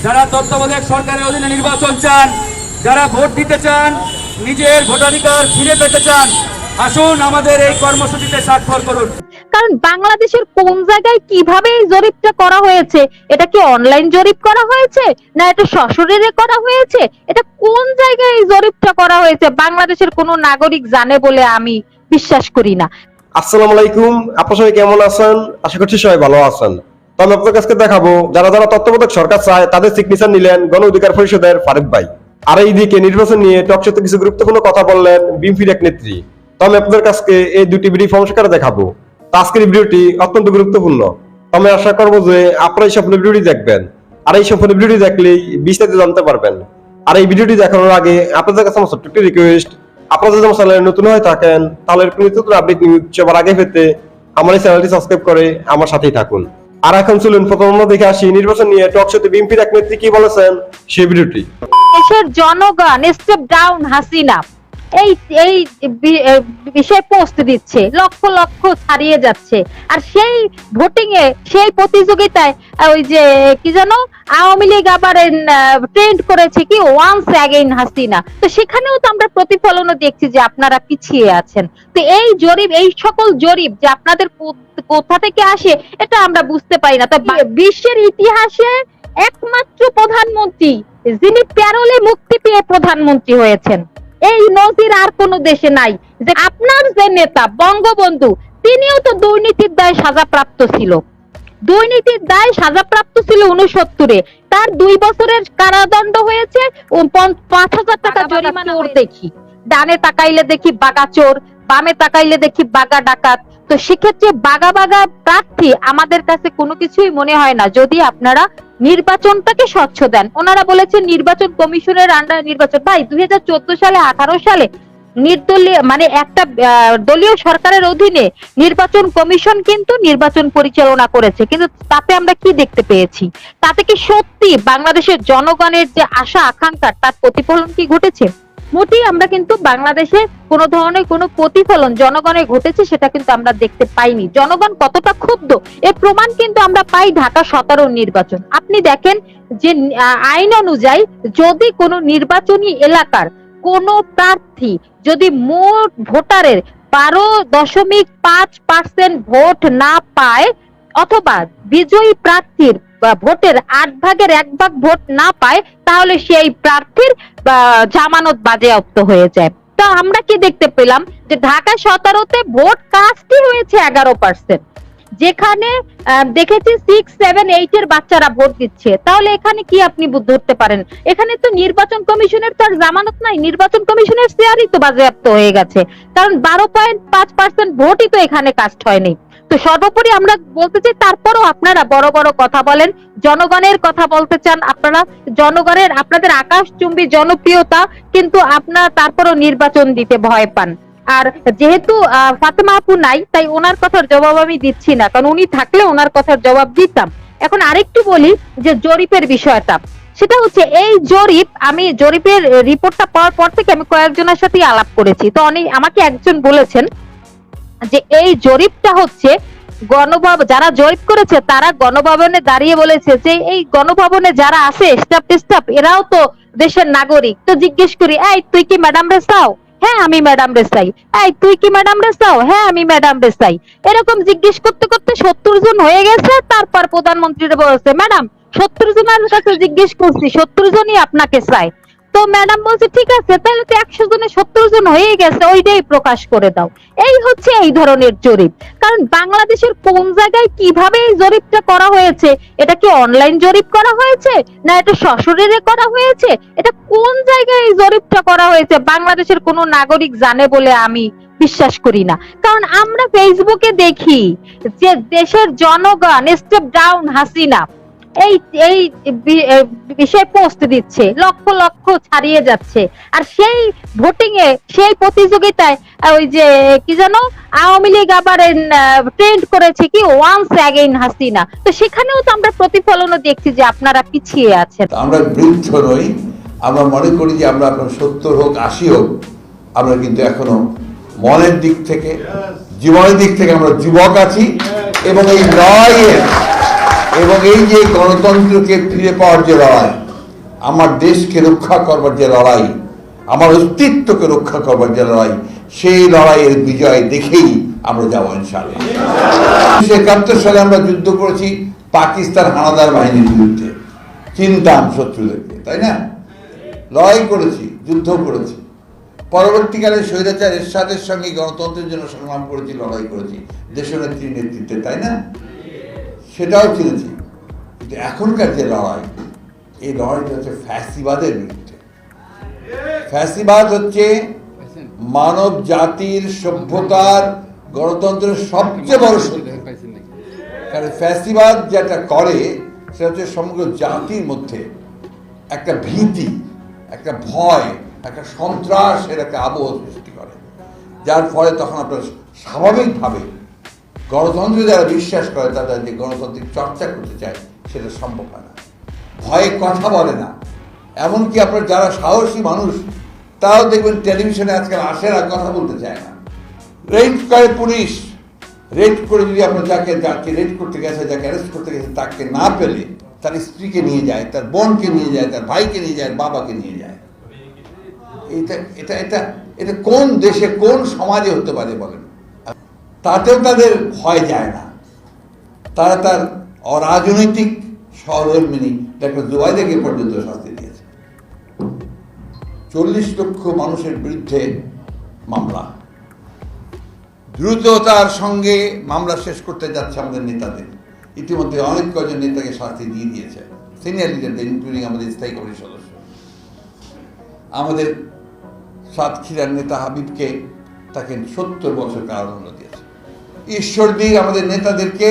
যারা তত্ত্বাবধায়ক সরকারের অধীনে নির্বাচন চান, যারা ভোট দিতে চান, নিজের ভোটাধিকার ফিরে পেতে চান, আসুন আমাদের এই কর্মসূচিতে স্বাক্ষর করুন। কারণ বাংলাদেশের কোন জায়গায় কিভাবে এই জরিপটা করা হয়েছে, এটা কি অনলাইন জরিপ করা হয়েছে না এটা সশরীরে করা হয়েছে, এটা কোন জায়গায় এই জরিপটা করা হয়েছে বাংলাদেশের কোনো নাগরিক জানে বলে আমি বিশ্বাস করি না। আসসালামু আলাইকুম, আপনারা সবাই কেমন আছেন? আশা করছি সবাই ভালো আছেন। তো আমি আপনাদের কাছে দেখাবো যারা যারা তত্ত্বাবধায়ক সরকার চায় তাদের সিগনেচার নিলেন গণ অধিকার পরিষদের ফারুক ভাই। আর এইদিকে নির্বাচন নিয়ে টকশোতে কিছু গুরুত্বপূর্ণ কথা বললেন বিএনপির এক নেত্রী। তো আমি আপনাদের কাছে এই দুটি ভিডিও সংস্কারে দেখাবো। তো আজকের এই ভিডিওটি অত্যন্ত গুরুত্বপূর্ণ। তো আমি আশা করবো যে আপনারা এই সম্পূর্ণ ভিডিওটি দেখবেন, আর এই সম্পূর্ণ ভিডিওটি দেখলেই বিস্তারিত জানতে পারবেন। আর এই ভিডিওটি দেখানোর আগে আপনাদের কাছে আমার ছোট্ট একটি রিকোয়েস্ট, আপনারা যদি আমার চ্যানেলে নতুন হয়ে থাকেন তাহলে নতুন আপডেট নিউজ সবার আগে পেতে আমার এই চ্যানেলটি সাবস্ক্রাইব করে আমার সাথেই থাকুন। আর এখন চলুন প্রথম আমরা দেখে আসি নির্বাচন নিয়ে টকশোতে বিএনপির এক নেত্রী কি বলেছেন সেই ভিডিওটি। দেশের জনগণ স্টেপ ডাউন হাসিনা এই এই বিষয়ে পোস্ট দিচ্ছে, লক্ষ লক্ষ ছাড়িয়ে যাচ্ছে। আর সেই ভোটিং এ সেই প্রতিযোগিতায় ওই যে কি জানো আওয়ামী লীগ আবার ট্রেন্ড করেছে কি ওয়ান্স অ্যাগেইন হাসিনা। তো সেখানেও তো আমরা প্রতিফলনও দেখছি যে আপনারা পিছিয়ে আছেন। তো এই জরিপ, এই সকল জরিপ যে আপনাদের কোথা থেকে আসে এটা আমরা বুঝতে পারি না। তো বিশ্বের ইতিহাসে একমাত্র প্রধানমন্ত্রী যিনি প্যারোলে মুক্তি পেয়ে প্রধানমন্ত্রী হয়েছেন, এই নজির আর কোন দেশে নাই। যে আপনার যে নেতা বঙ্গবন্ধু তিনিও তো দুর্নীতির দায়ে সাজাপ্রাপ্ত ছিল, দুর্নীতির দায়ে সাজাপ্রাপ্ত ছিল 69-এ। তার 2 বছরের কারাদণ্ড হয়েছে, 5,000 টাকা জরিমানা দেখি। ডানে তাকাইলে দেখি বাগা চোর, বামে তাকাইলে দেখি বাগা ডাকাত। তো সেক্ষেত্রে বাগা বাগা প্রার্থী আমাদের কাছে কোনো কিছুই মনে হয় না যদি আপনারা নির্বাচনটাকে স্বচ্ছ দেন। ওনারা বলেছেন নির্বাচন কমিশনের আন্ডার নির্বাচন। ভাই 2014 সালে 18 সালে নির্দলীয় মানে একটা দলীয় সরকারের অধীনে নির্বাচন কমিশন কিন্তু নির্বাচন পরিচালনা করেছে, কিন্তু তাতে আমরা কি দেখতে পেয়েছি? তাতে কি সত্যি বাংলাদেশের জনগণের যে আশা আকাঙ্ক্ষা তার প্রতিফলন কি ঘটেছে? মোটেই আমরা কিন্তু বাংলাদেশে কোনো ধরনের কোনো প্রতিফলন জনগণের ঘটেছে সেটা কিন্তু আমরা দেখতে পাইনি। জনগণ কতটা ক্ষুব্ধ এর প্রমাণ কিন্তু আমরা পাই ঢাকা 17 নির্বাচন। আপনি দেখেন যে আইন অনুযায়ী যদি কোনো নির্বাচনী এলাকার কোন প্রার্থী যদি মোট ভোটারের 12.5% ভোট না পায় অথবা বিজয়ী প্রার্থীর ভোটের 8 ভাগের 1 ভাগ ভোট না পায় তাহলে সেই প্রার্থীর জামানত বাজেয়াপ্ত হয়ে যায়। তো আমরা কি দেখতে পেলাম যে ঢাকা 17-তে ভোট কাস্টই হয়েছে 11%, যেখানে দেখেছি 6, 7, 8 এর বাচ্চারা ভোট দিচ্ছে। তাহলে এখানে কি আপনি ধরতে পারেন? এখানে তো নির্বাচন কমিশনের তো আর জামানত নাই, নির্বাচন কমিশনের শেয়ারই তো বাজেয়াপ্ত হয়ে গেছে, কারণ 12.5% ভোটই তো এখানে কাস্ট হয়নি। তো সর্বোপরি আমরা বলতে চাই তারপরও আপনারা বড় বড় কথা বলেন, জনগণের কথা বলতে চান, আপনারা জনগণের আপনাদের আকাশচুম্বী জনপ্রিয়তা, কিন্তু আপনারা তারপরও নির্বাচন দিতে ভয় পান। আর যেহেতু ফাতেমা আপু নাই তাই ওনার কথার জবাব আমি দিচ্ছি না, কারণ উনি থাকলে ওনার কথার জবাব দিতাম। এখন আরেকটু বলি যে জরিপের বিষয়টা, সেটা হচ্ছে এই জরিপ, আমি জরিপের রিপোর্টটা পাওয়ার পর থেকে আমি কয়েকজনের সাথে আলাপ করেছি। তো আমাকে একজন বলেছেন যে এই জরিপটা হচ্ছে যারা জরিপ করেছে তারা গণভবনে দাঁড়িয়ে বলেছে যে এই গণভবনে যারা আছে স্টাফ এরাও তো দেশের নাগরিক। তো জিজ্ঞেস করি, এই তুই কি ম্যাডাম রে চাও? হ্যাঁ আমি ম্যাডাম রে চাই। এই তুই কি ম্যাডাম রে চাও? হ্যাঁ আমি ম্যাডাম রে চাই। এরকম জিজ্ঞেস করতে করতে 70 জন হয়ে গেছে। তারপর প্রধানমন্ত্রীরা বলছে, ম্যাডাম 70 জনের কাছে জিজ্ঞেস করছি, 70 জনই আপনাকে চায়। তো ম্যাডাম বলছে ঠিক আছে, তাহলে তো 100 জনে 70 জন হয়ে গেছে, ওইটাই প্রকাশ করে দাও। এই হচ্ছে এই ধরনের জরিপ। কারণ বাংলাদেশের কোন জায়গায় কিভাবে এই জরিপটা করা হয়েছে, এটা কি অনলাইন জরিপ করা হয়েছে না এটা সশরীরে করা হয়েছে, এটা কোন জায়গায় এই জরিপটা করা হয়েছে বাংলাদেশের কোনো নাগরিক জানে বলে আমি বিশ্বাস করি না। কারণ আমরা ফেসবুকে দেখি যে দেশের জনগণ স্টেপ ডাউন হাসিনা এই এই বিষয়ে পোস্ট দিচ্ছে, লক্ষ লক্ষ ছাড়িয়ে যাচ্ছে। আর সেই ভোটিং এ সেই প্রতিযোগিতায় ওই যে কি জানো আওয়ামী লীগ আবার ট্রেন্ড করেছে কি ওয়ান্স অ্যাগেইন হাসিনা। তো সেখানেও তো আমরা প্রতিফলনও দেখছি যে আপনারা পিছিয়ে আছেন। আমরা বৃদ্ধ নই, আমরা মনে করি যে আমরা এখন 70 হোক 80 হোক, আমরা কিন্তু এখনো মনের দিক থেকে জীবনের দিক থেকে আমরা যুবক আছি। এবং এবং এই যে গণতন্ত্রকে ফিরে পাওয়ার যে লড়াই, আমার দেশকে রক্ষা করবার যে লড়াই, আমার অস্তিত্বকে রক্ষা করবার যে লড়াই, সেই লড়াইয়ের বিজয় দেখেই আমরা যাবো ইনশাআল্লাহ। 1971 সালে আমরা যুদ্ধ করেছি পাকিস্তান হানাদার বাহিনীর বিরুদ্ধে, চিনতাম শত্রুদেরকে, তাই না? লড়াই করেছি, যুদ্ধ করেছি। পরবর্তীকালে স্বৈরাচার এরশাদের সঙ্গে গণতন্ত্রের জন্য সংগ্রাম করেছি, লড়াই করেছি দেশনেত্রীর নেতৃত্বে, তাই না? সেটাও চিনেছি। কিন্তু এখনকার যে লড়াই, এই লড়াইটা হচ্ছে ফ্যাসিবাদের বিরুদ্ধে। ফ্যাসিবাদ হচ্ছে মানব জাতির সভ্যতার গণতন্ত্রের সবচেয়ে বড় শত্রু। কারণ ফ্যাসিবাদ যেটা করে সেটা হচ্ছে সমগ্র জাতির মধ্যে একটা ভীতি, একটা ভয়, একটা সন্ত্রাসের একটা আবহ সৃষ্টি করে, যার ফলে তখন আপনার স্বাভাবিকভাবে গণতন্ত্রে যারা বিশ্বাস করে তারা যে গণতান্ত্রিক চর্চা করতে চায় সেটা সম্ভব হয় না, ভয়ে কথা বলে না। এমনকি আপনার যারা সাহসী মানুষ তারাও দেখবেন টেলিভিশনে আজকাল আসে না, কথা বলতে চায় না। রেড করে পুলিশ, রেড করে যদি আপনার যাকে রেড করতে গেছে, যাকে অ্যারেস্ট করতে গেছে, তাকে না পেলে তার স্ত্রীকে নিয়ে যায়, তার বোনকে নিয়ে যায়, তার ভাইকে নিয়ে যায়, বাবাকে নিয়ে যায়। এটা এটা এটা এটা কোন দেশে, কোন সমাজে হতে পারে বলেন? তাতেও তাদের ভয় যায় না। তারা তার অরাজনৈতিক সহধর্মিনী ডক্টর জুবাইদাকে পর্যন্ত শাস্তি দিয়েছে। 40 লক্ষ মানুষের বিরুদ্ধে মামলা, দ্রুততার সঙ্গে মামলা শেষ করতে যাচ্ছে আমাদের নেতাদের। ইতিমধ্যে অনেক কজন নেতাকে শাস্তি দিয়ে দিয়েছে, সিনিয়র লিডারদের, ইনক্লুডিং আমাদের স্থায়ী কমিটির সদস্য। আমাদের সাতক্ষীরার নেতা হাবিবকে তাকে 70 বছর কারাদণ্ড দিয়েছে। ঈশ্বরদী আমাদের নেতাদেরকে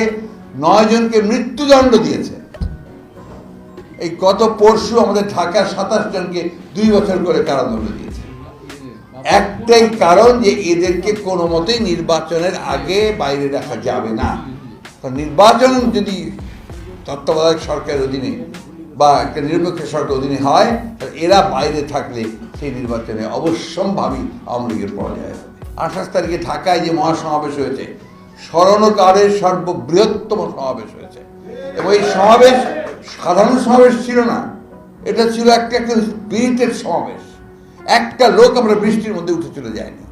9 জনকে মৃত্যুদণ্ড দিয়েছে। এই গত পরশু আমাদের ঢাকার 27 জনকে 2 বছর করে কারাদণ্ড দিয়েছে। একটাই কারণ যে এদেরকে কোনো মতেই নির্বাচনের আগে বাইরে রাখা যাবে না। নির্বাচন যদি তত্ত্বাবধায়ক সরকারের অধীনে বা একটা নিরপেক্ষ সরকার অধীনে হয়, এরা বাইরে থাকলে সেই নির্বাচনে অবশ্যম্ভাবী আওয়ামী লীগের পরাজয় হবে। 28 তারিখে ঢাকায় যে মহাসমাবেশ হয়েছে, স্মরণকালের সর্ববৃহত্তম সমাবেশ হয়েছে, এবং এই সমাবেশ সাধারণ সমাবেশ ছিল না, এটা ছিল একটা স্পিরিটেড সমাবেশ। একটা লোক আমরা বৃষ্টির মধ্যে উঠে চলে যায়নি,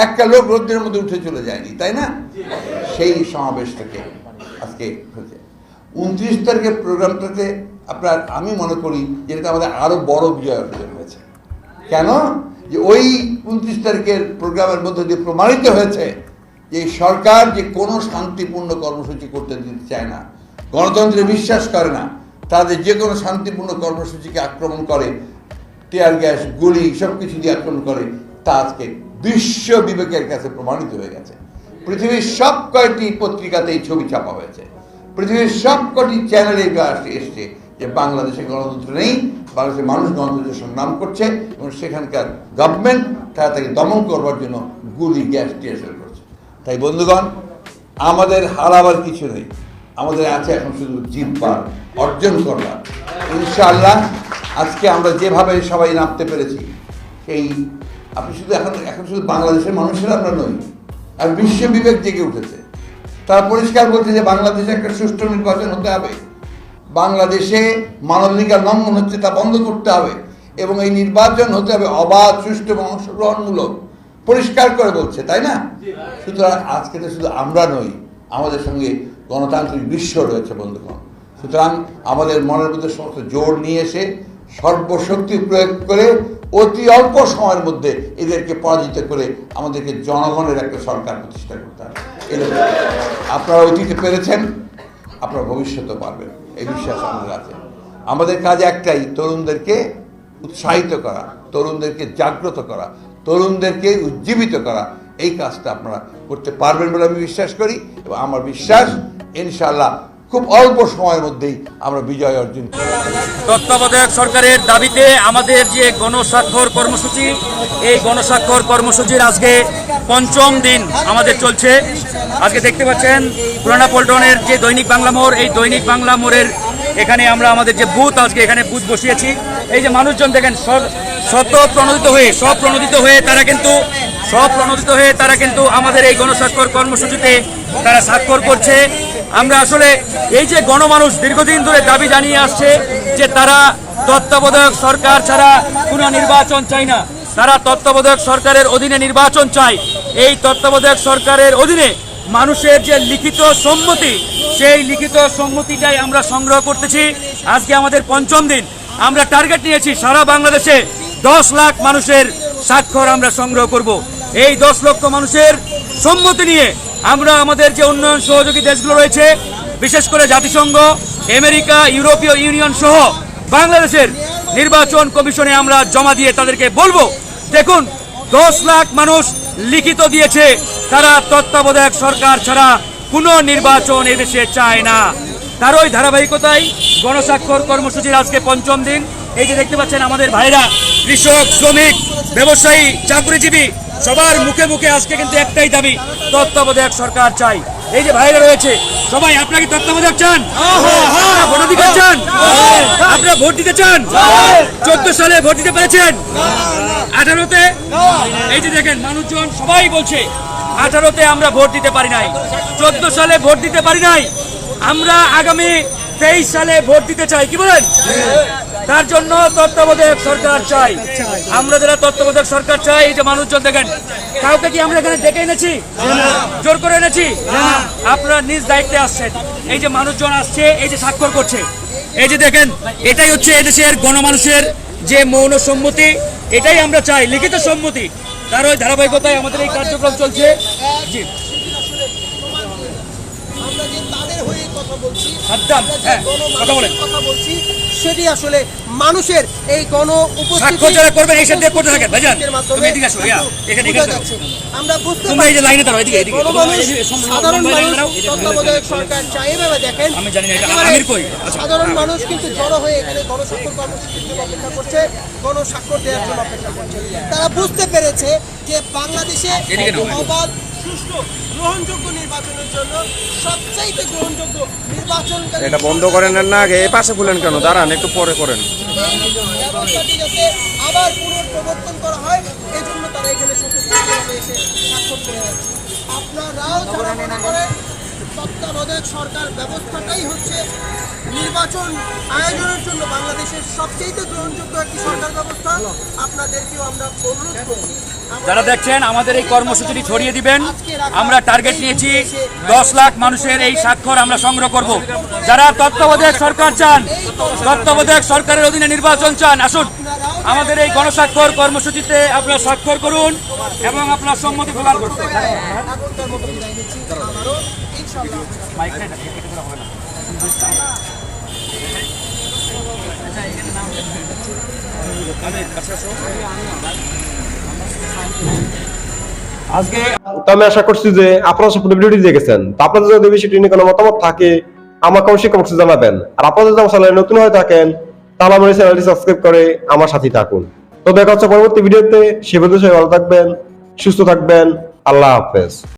একটা লোক রোদ্রের মধ্যে উঠে চলে যায়নি, তাই না? সেই সমাবেশটাকে আজকে হয়েছে 29 তারিখের প্রোগ্রামটাতে আপনার, আমি মনে করি যে এটা আমাদের আরো বড় বিজয় অর্জন হয়েছে। কেন? যে ওই 29 তারিখের প্রোগ্রামের মধ্যে দিয়ে প্রমাণিত হয়েছে যে সরকার যে কোনো শান্তিপূর্ণ কর্মসূচি করতে দিতে চায় না, গণতন্ত্রে বিশ্বাস করে না, তাদের যে কোনো শান্তিপূর্ণ কর্মসূচিকে আক্রমণ করে, টিয়ার গ্যাস, গুলি সব কিছু দিয়ে আক্রমণ করে, তা আজকে বিশ্ব বিবেকের কাছে প্রমাণিত হয়ে গেছে। পৃথিবীর সব কয়টি পত্রিকাতে এই ছবি ছাপা হয়েছে, পৃথিবীর সব কটি চ্যানেলে এসছে যে বাংলাদেশে গণতন্ত্র নেই, বাংলাদেশের মানুষ গণতন্ত্রের সংগ্রাম করছে, এবং সেখানকার গভর্নমেন্ট তারা তাকে দমন করবার জন্য গুলি, গ্যাস, টিয়ার করছে। তাই বন্ধুগণ, আমাদের হারাবার কিছু নেই, আমাদের আছে এখন শুধু জিতবার, অর্জন করবার। ইনশাআল্লাহ আজকে আমরা যেভাবে সবাই নামতে পেরেছি, সেই আপনি শুধু এখন শুধু বাংলাদেশের মানুষের আমরা নই, আর বিশ্ব বিবেক জেগে উঠেছে। তারা পরিষ্কার বলছে যে বাংলাদেশে একটা সুষ্ঠু নির্বাচন হতে হবে, বাংলাদেশে মানবাধিকার লঙ্ঘন হচ্ছে তা বন্ধ করতে হবে, এবং এই নির্বাচন হতে হবে অবাধ, সুষ্ঠু এবং অংশগ্রহণমূলক। পরিষ্কার করে বলছে, তাই না? সুতরাং আজকে তো শুধু আমরা নই, আমাদের সঙ্গে গণতান্ত্রিক বিশ্ব রয়েছে বন্ধুগণ। সুতরাং আমাদের মনের মধ্যে সমস্ত জোর নিয়ে এসে সর্বশক্তি প্রয়োগ করে অতি অল্প সময়ের মধ্যে এদেরকে পরাজিত করে আমাদেরকে জনগণের একটা সরকার প্রতিষ্ঠা করতে হবে। আপনারা অতীতে পেরেছেন, আপনারা ভবিষ্যতে পারবেন, এই বিশ্বাস আমাদের আছে। আমাদের কাজ একটাই, তরুণদেরকে উৎসাহিত করা, তরুণদেরকে জাগ্রত করা, তরুণদেরকে উজ্জীবিত করা। এই কাজটা আপনারা করতে পারবেন বলে আমি বিশ্বাস করি, এবং আমার বিশ্বাস ইনশাআল্লাহ খুব অল্প সময়ের মধ্যেই আমরা বিজয় অর্জন করব। তত্ত্বাবধায়ক সরকারের দাবিতে আমাদের যে গণস্বাক্ষর কর্মসূচি, এই গণস্বাক্ষর কর্মসূচির আজকে ৫ম দিন আমাদের চলছে। আজকে দেখতে পাচ্ছেন পুরানা পল্টনের যে দৈনিক বাংলা মোড়, এই দৈনিক বাংলা মোড়ের এখানে আমরা আমাদের যে বুথ, আজকে এখানে বুথ বসিয়েছি। এই যে মানুষজন দেখেন প্রণোদিত হয়ে তারা কিন্তু আমাদের এই গণস্বাক্ষর কর্মসূচিতে তারা স্বাক্ষর করছে। আমরা আসলে এই যে গণমানুষ দীর্ঘদিন ধরে দাবি জানিয়ে আসছে যে তারা তত্ত্বাবধায়ক সরকার ছাড়া কোনো নির্বাচন চায় না, তারা তত্ত্বাবধায়ক সরকারের অধীনে নির্বাচন চায়। এই তত্ত্বাবধায়ক সরকারের অধীনে মানুষের যে লিখিত সম্মতি, সেই লিখিত সম্মতিটাই আমরা সংগ্রহ করতেছি। আজকে আমাদের পঞ্চম দিন, আমরা টার্গেট নিয়েছি সারা বাংলাদেশে 10 লাখ মানুষের স্বাক্ষর আমরা সংগ্রহ করব। এই 10 লক্ষ মানুষের সম্মতি নিয়ে আমরা আমাদের যে উন্নয়ন সহযোগী দেশগুলো রয়েছে, বিশেষ করে জাতিসংঘ, আমেরিকা, ইউরোপীয় ইউনিয়ন সহ বাংলাদেশের নির্বাচন কমিশনে আমরা জমা দিয়ে তাদেরকে বলবো, দেখুন 10 লাখ মানুষ লিখিত দিয়েছে তারা তত্ত্বাবধায়ক সরকার ছাড়া কোনো নির্বাচন এদেশে চায় না। তারই ধারাবাহিকতায় গণস্বাক্ষর কর্মসূচির আজকে পঞ্চম দিন। এই যে দেখতে পাচ্ছেন আমাদের ভাইরা, কৃষক, শ্রমিক, ব্যবসায়ী, চাকরিজীবী, সবার মুখে মুখে আজকে কিন্তু একটাই দাবি, তত্ত্বাবধায়ক সরকার চাই। এই যে ভাইরা রয়েছে সবাই, আপনাকে তত্ত্বাবধায়ক চান? ভোটাধিকার চান? আপনারা ভোট দিতে চান? 14 সালে ভোট দিতে পেরেছেন? 18তে? এই যে দেখেন মানুষজন সবাই বলছে 18তে আমরা ভোট দিতে পারি নাই, 14 সালে ভোট দিতে পারি নাই, আমরা আগামী 23 সালে ভোট দিতে চাই। কি বলেন? তার জন্য তত্ত্বাবধায়ক সরকার চাই। আমরা যারা তত্ত্বাবধায়ক সরকার চাই, এই যে মানুষজন দেখেন, কাউকে কি আমরা এখানে ডেকে এনেছি? জোর করে এনেছি? আপনারা নিজ দায়িত্বে আসছেন। এই যে মানুষজন আসছে, এই যে স্বাক্ষর করছে, এই যে দেখেন, এটাই হচ্ছে এদেশের গণমানুষের যে মৌন সম্মতি, এটাই আমরা চাই, লিখিত সম্মতি। তার ওই ধারাবাহিকতায় আমাদের এই কার্যক্রম চলছে। জি, আমরা যে তাদের হয়ে কথা বলছি, সাদ্দাম, হ্যাঁ, কথা বলেন। কথা বলছি, সেটি আসলে মানুষের এই গণ স্বাক্ষর যারা করবেন এই সাথে করতে থাকেন। ভাইজান তুমি এদিকে আসো, এখানে যাচ্ছে। আমরা বুঝতে তোমরা এই যে লাইনে দাঁড়াও, এদিকে এদিকে গণমানুষ, সাধারণ মানুষ তত্ত্বাবধায়ক সরকার চাই এভাবে দেখেন। আমি জানি না এটা একেবারে আমির কই। সাধারণ মানুষ কিন্তু জড়ো হয়ে এখানে গণস্বাক্ষর কর্মসূচির জন্য অপেক্ষা করছে, গণস্বাক্ষর দেওয়ার জন্য অপেক্ষা করছে। তারা বুঝতে পেরেছে যে বাংলাদেশে এদিকে নাও। অবাধ, সুষ্ঠু, গ্রহণযোগ্য নির্বাচনের জন্য সবচাইতে গ্রহণযোগ্য নির্বাচন এটা বন্ধ করেন না আগে, এই পাশে খুলেন কেন? দাঁড়ান, একটু পরে করেন। ব্যবস্থাটি যাতে আবার পুনঃপ্রবর্তন করা হয়, এই জন্য তারা এখানে স্বতঃস্ফূর্তভাবে এসে স্বাক্ষর করে যাচ্ছে। আপনারাও যারা মনে করেন তত্ত্বাবধায়ক সরকার ব্যবস্থাটাই হচ্ছে নির্বাচন আয়োজনের জন্য বাংলাদেশের সবচেয়ে গ্রহণযোগ্য একটি সরকার ব্যবস্থা, আপনাদেরকেও আমরা অনুরোধ করছি যারা দেখছেন আমাদের এই কর্মসূচিটি ছড়িয়ে দিবেন। আমরা টার্গেট নিয়েছি 10 লাখ মানুষের এই স্বাক্ষর আমরা সংগ্রহ করব। যারা তত্ত্বাবধায়ক সরকার চান, তত্ত্বাবধায়ক সরকারের অধীনে নির্বাচন চান, আসুন আমাদের এই গণস্বাক্ষর কর্মসূচিতে আপনারা স্বাক্ষর করুন এবং আপনার সম্মতি প্রদান করুন। এখনকার মতো বিদায় নিচ্ছি, আবারও ইনশাআল্লাহ। আজকে তো আমি আশা করছি যে আপনারা সব ভিডিওটি দেখেছেন। তো আপনাদের যদি বিষয়টি নিয়ে কোনো মতামত থাকে আমাকে অবশ্যই কমেন্টে জানাবেন। আর আপনারা যদি আমার চ্যানেলে নতুন হয়ে থাকেন তাহলে আমার চ্যানেলটি সাবস্ক্রাইব করে আমার সাথে থাকুন। তো দেখা হচ্ছে পরবর্তী ভিডিওতে। সে পর্যন্ত সবাই ভালো থাকবেন, সুস্থ থাকবেন। আল্লাহ হাফেজ।